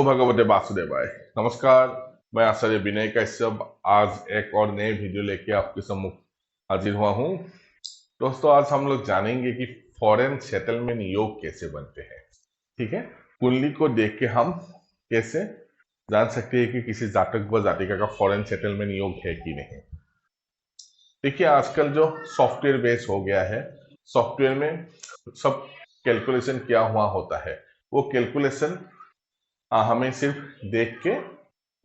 भगवते वासुदेवाय। नमस्कार, मैं आचार्य विनय कश्यप आज एक और नए वीडियो लेके आपके सम्मुख हाजिर हुआ हूँ। दोस्तों, आज हम लोग जानेंगे कि फॉरेन सेटलमेंट योग कैसे बनते हैं। ठीक है, कुंडली को देख के हम कैसे जान सकते हैं कि किसी जातक व जातिका का फॉरेन सेटलमेंट योग है कि नहीं। देखिए, आजकल जो सॉफ्टवेयर बेस हो गया है, सॉफ्टवेयर में सब कैलकुलेशन किया हुआ होता है। वो कैलकुलेशन हमें सिर्फ देख के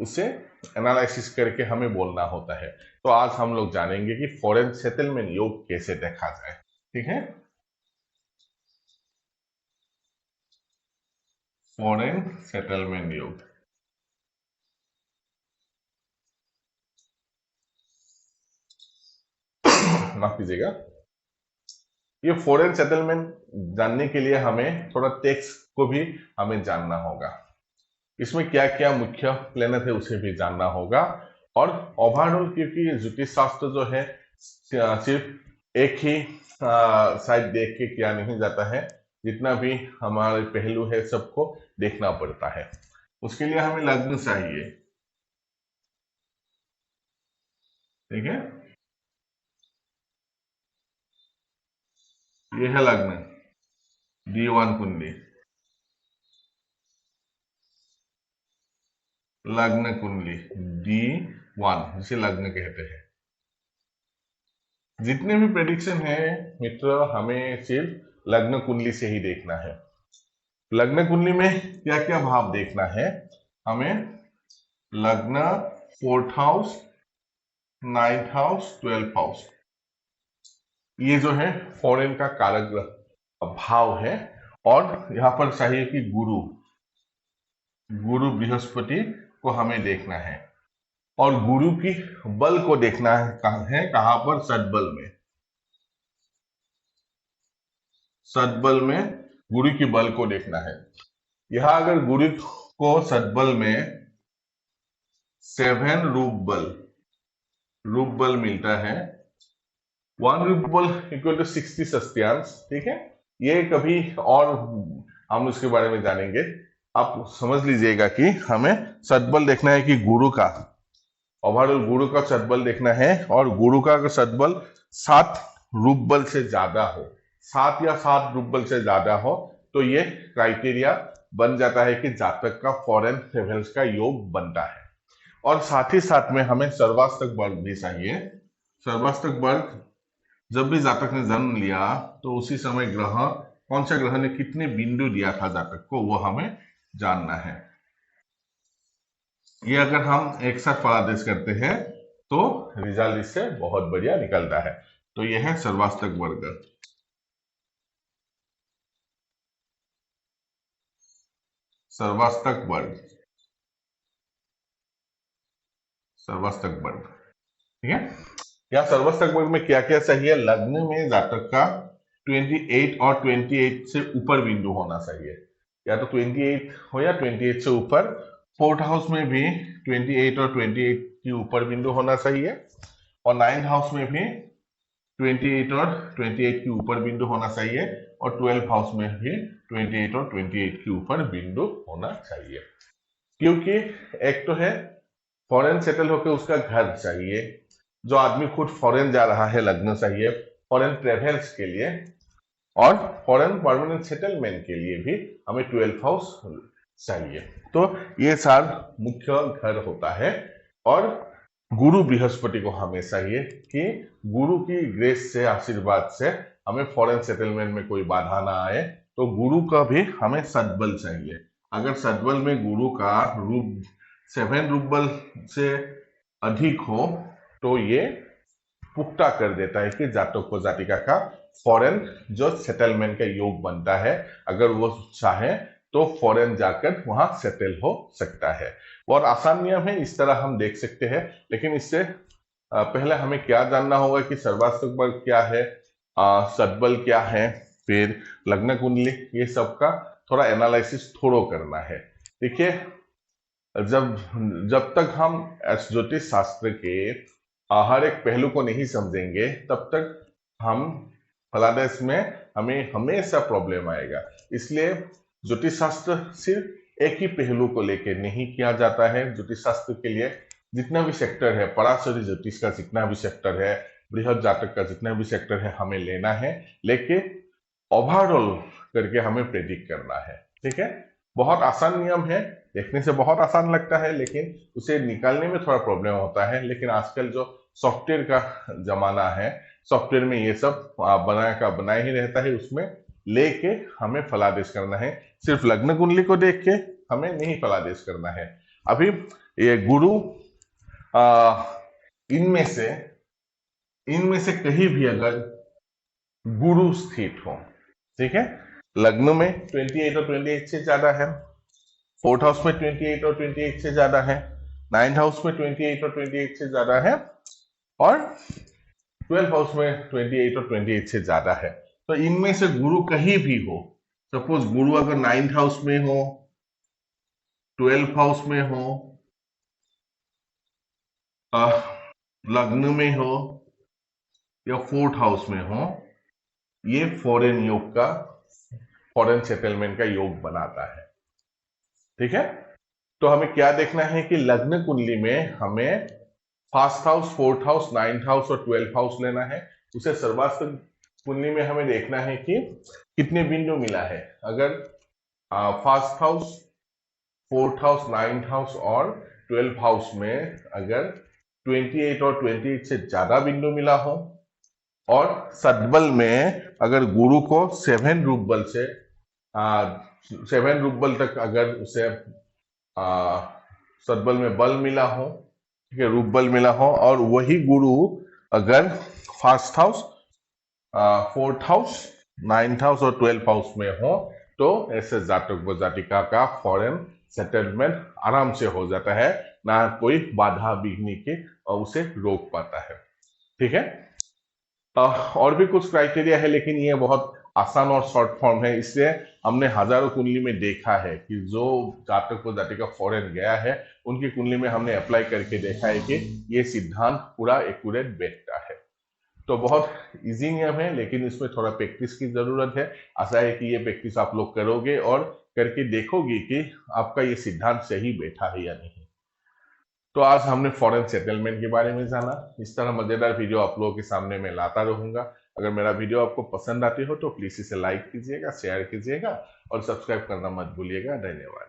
उसे एनालिसिस करके हमें बोलना होता है। तो आज हम लोग जानेंगे कि फॉरेन सेटलमेंट योग कैसे देखा जाए। ठीक है, फॉरेन सेटलमेंट योग। माफ कीजिएगा। ये फॉरेन सेटलमेंट जानने के लिए हमें थोड़ा टेक्स्ट को भी हमें जानना होगा। इसमें क्या क्या मुख्य प्लेनेट है उसे भी जानना होगा। और ओवरऑल, क्योंकि ज्योतिष शास्त्र जो है सिर्फ एक ही साइड देख के किया नहीं जाता है, जितना भी हमारे पहलू है सबको देखना पड़ता है। उसके लिए हमें लग्न चाहिए। ठीक है, ये है लग्न, D1 कुंडली, लग्न कुंडली D1 जिसे लग्न कहते हैं। जितने भी प्रेडिक्शन है मित्र, हमें सिर्फ लग्न कुंडली से ही देखना है। लग्न कुंडली में क्या क्या भाव देखना है हमें? लग्न, 4th house, 9th house, 12th house, ये जो है फॉरेन का कारक ग्रह भाव है। और यहां पर चाहिए कि गुरु बृहस्पति को हमें देखना है। और गुरु की बल को देखना है कहां पर? सद्बल में। सद्बल में गुरु की बल को देखना है। यहां अगर गुरु को सद्बल में 7 रूप बल मिलता है, 1 रूप बल इक्वल टू 60 षष्ट्यांश। ठीक है, ये कभी और हम उसके बारे में जानेंगे। आप समझ लीजिएगा कि हमें सद्बल देखना है कि गुरु का, ओवरऑल गुरु का सद्बल देखना है। और गुरु का अगर सद्बल 7 रूप बल से ज्यादा हो, 7 या 7 रूप बल से ज्यादा हो, तो ये क्राइटेरिया बन जाता है कि जातक का फॉरेन ट्रेवल्स का योग बनता है। और साथ ही साथ में हमें सर्वाष्टक वर्ग भी चाहिए। सर्वाष्टक वर्ग, जब भी जातक ने जन्म लिया तो उसी समय ग्रह, कौन सा ग्रह ने कितने बिंदु दिया था जातक को, वो हमें जानना है। ये अगर हम एक साथ फलादेश करते हैं तो रिजल्ट इससे बहुत बढ़िया निकलता है। तो यह है सर्वाष्टक वर्ग। सर्वाष्टक वर्ग, सर्वाष्टक वर्ग। ठीक है, या सर्वाष्टक वर्ग में क्या क्या चाहिए? लग्न में जातक का 28 और 28 से ऊपर बिंदु होना चाहिए, या तो 28 हो या 28 से ऊपर। 4th हाउस में भी 28 और 28 के ऊपर बिंदु होना चाहिए। और 9th हाउस में भी 28 और 28 के ऊपर बिंदु होना चाहिए। और 12th हाउस में भी 28 और 28 के ऊपर बिंदु होना चाहिए। क्योंकि एक तो है फॉरेन सेटल होकर उसका घर चाहिए, जो आदमी खुद फॉरेन जा रहा है लग्न चाहिए फॉरेन ट्रेवल्स के लिए। और फॉरेन परमानेंट सेटलमेंट के लिए भी हमें 12th हाउस चाहिए। तो ये 4 मुख्य घर होता है। और गुरु बृहस्पति को हमें चाहिए कि गुरु की ग्रेस से, आशीर्वाद से हमें फॉरेन सेटलमेंट में कोई बाधा ना आए। तो गुरु का भी हमें सद्बल चाहिए। अगर सद्बल में गुरु का रूप 7 रूप बल से अधिक हो तो ये पुख्ता कर देता है कि जातक को जातिका का फॉरेन जो सेटलमेंट का योग बनता है। अगर वो चाहे तो फॉरेन जाकर वहां सेटल हो सकता है। और आसान नियम है, इस तरह हम देख सकते हैं। लेकिन इससे पहले हमें क्या जानना होगा कि सर्वाष्टक बल क्या है, सद्बल क्या है, फिर लग्न कुंडली, ये सब का थोड़ा एनालिसिस थोड़ा करना है। देखिए, जब तक हम ज्योतिष शास्त्र के हर एक पहलू को नहीं समझेंगे, तब तक हम फलादेश में हमें हमेशा प्रॉब्लम आएगा। इसलिए ज्योतिष शास्त्र सिर्फ एक ही पहलू को लेकर नहीं किया जाता है। ज्योतिष शास्त्र के लिए जितना भी सेक्टर है, पराशरी ज्योतिष का जितना भी सेक्टर है, बृहद जातक का जितना भी सेक्टर है, हमें लेना है, लेके ओवरऑल करके हमें प्रेडिक्ट करना है। ठीक है, बहुत आसान नियम है, देखने से बहुत आसान लगता है, लेकिन उसे निकालने में थोड़ा प्रॉब्लम होता है। लेकिन आजकल जो सॉफ्टवेयर का जमाना है, सॉफ्टवेयर में ये सब बनाया ही रहता है, उसमें लेके हमें फलादेश करना है। सिर्फ लग्न कुंडली को देख के हमें नहीं फलादेश करना है। अभी ये गुरु इनमें से कहीं भी अगर गुरु स्थित हो, ठीक है, लग्न में 28 और 28 से ज्यादा है, फोर्थ हाउस में 28 और 28 से ज्यादा है, नाइन्थ हाउस में 28 और 28 से ज्यादा है, और 12 हाउस में 28 और 28 से ज्यादा है, तो इनमें से गुरु कहीं भी हो, सपोज गुरु अगर 9th हाउस में हो, 12 हाउस में हो, लग्न में हो या 4th हाउस में हो, ये फॉरेन योग का, फॉरेन सेटलमेंट का योग बनाता है। ठीक है, तो हमें क्या देखना है कि लग्न कुंडली में हमें first house, 4th house, 9th house और 12 हाउस लेना है। उसे सर्वाष्टक कुंडली में हमें देखना है कि कितने बिंदु मिला है। अगर first house, 4th house, 9th house और 12 हाउस में अगर 28 और 28 से ज्यादा बिंदु मिला हो, और सद्बल में अगर गुरु को 7 रूप बल से 7 रूप बल तक अगर उसे सद्बल में बल मिला हो, ठीक है, रूप बल मिला हो, और वही गुरु अगर first house, 4th house, 9th house और 12 हाउस में हो, तो ऐसे जातक व जातिका का फॉरेन सेटलमेंट आराम से हो जाता है, ना कोई बाधा विघ्न के उसे रोक पाता है। ठीक है, और भी कुछ क्राइटेरिया है, लेकिन ये बहुत आसान और शॉर्ट फॉर्म है। इसलिए हमने हजारों कुंडली में देखा है कि जो जातक व जातिका फॉरेन गया है, उनकी कुंडली में हमने अप्लाई करके देखा है कि ये सिद्धांत पूरा एक्यूरेट बैठता है। तो बहुत इजी नियम है, लेकिन इसमें थोड़ा प्रैक्टिस की जरूरत है। आशा है कि ये प्रैक्टिस आप लोग करोगे और करके देखोगे कि आपका ये सिद्धांत सही बैठा है या नहीं। तो आज हमने फॉरेन सेटलमेंट के बारे में जाना। इस तरह मजेदार वीडियो आप लोगों के सामने मैं लाता रहूंगा। अगर मेरा वीडियो आपको पसंद आती हो तो प्लीज इसे लाइक कीजिएगा, शेयर कीजिएगा और सब्सक्राइब करना मत भूलिएगा। धन्यवाद।